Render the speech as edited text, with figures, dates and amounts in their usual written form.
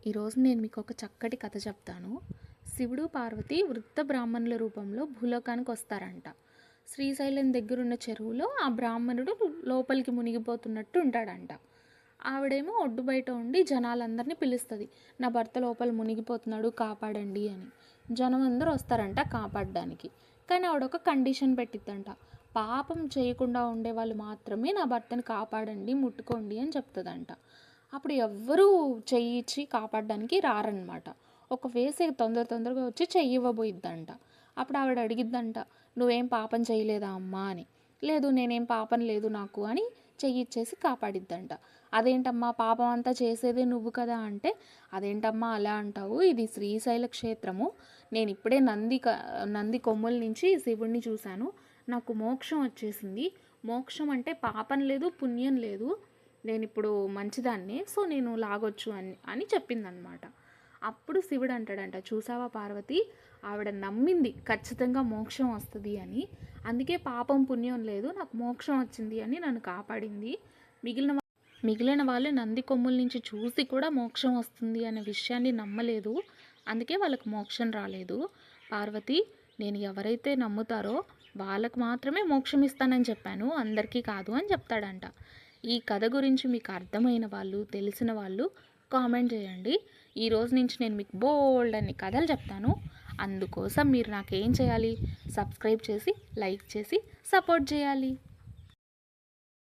ఈరోజు నేను మీకు ఒక చక్కటి కథ చెప్తాను. శివుడు పార్వతి వృద్ధ బ్రాహ్మణుల రూపంలో భూలోకానికి వస్తారంట. శ్రీశైలం దగ్గరున్న చెరువులో ఆ బ్రాహ్మణుడు లోపలికి మునిగిపోతున్నట్టు ఉంటాడంట. ఆవిడేమో ఒడ్డు బయట ఉండి జనాలందరినీ పిలుస్తుంది, నా భర్త లోపల మునిగిపోతున్నాడు కాపాడండి అని. జనం అందరూ వస్తారంట కాపాడడానికి. కానీ ఆవిడ ఒక కండిషన్ పెట్టిద్దంట, పాపం చేయకుండా ఉండే వాళ్ళు మాత్రమే నా భర్తని కాపాడండి ముట్టుకోండి అని చెప్తుందంట. అప్పుడు ఎవ్వరూ చెయ్యి ఇచ్చి కాపాడడానికి రారనమాట. ఒక వేసే తొందరగా వచ్చి చెయ్యి ఇవ్వబోయిద్దంట. అప్పుడు ఆవిడ అడిగిద్దంట, నువ్వేం పాపం చేయలేదా అమ్మా అని. లేదు నేనేం పాపం లేదు నాకు అని చెయ్యి ఇచ్చేసి కాపాడిద్దంట. అదేంటమ్మా పాపం అంతా చేసేదే నువ్వు కదా అంటే, అదేంటమ్మా అలా అంటావు, ఇది శ్రీశైల క్షేత్రము, నేను ఇప్పుడే నంది కొమ్ముల నుంచి శివుణ్ణి చూశాను, నాకు మోక్షం వచ్చేసింది. మోక్షం అంటే పాపం లేదు పుణ్యం లేదు, నేను ఇప్పుడు మంచిదాన్ని, సో నేను లాగొచ్చు అని చెప్పిందనమాట. అప్పుడు శివుడు అంటాడంట, చూసావా పార్వతి, ఆవిడ నమ్మింది ఖచ్చితంగా మోక్షం వస్తుంది అని, అందుకే పాపం పుణ్యం లేదు, నాకు మోక్షం వచ్చింది అని నన్ను కాపాడింది. మిగిలిన వాళ్ళు నంది కొమ్ముల నుంచి చూసి కూడా మోక్షం వస్తుంది అనే విషయాన్ని నమ్మలేదు, అందుకే వాళ్ళకు మోక్షం రాలేదు. పార్వతి, నేను ఎవరైతే నమ్ముతారో వాళ్ళకు మాత్రమే మోక్షం ఇస్తానని చెప్పాను, అందరికీ కాదు అని చెప్తాడంట. ఈ కథ గురించి మీకు అర్థమైన వాళ్ళు, తెలిసిన వాళ్ళు కామెంట్ చేయండి. ఈ రోజు నుంచి నేను మీకు బోల్డ్ అన్ని కథలు చెప్తాను. అందుకోసం మీరు నాకేం చేయాలి, సబ్స్క్రైబ్ చేసి లైక్ చేసి సపోర్ట్ చేయాలి.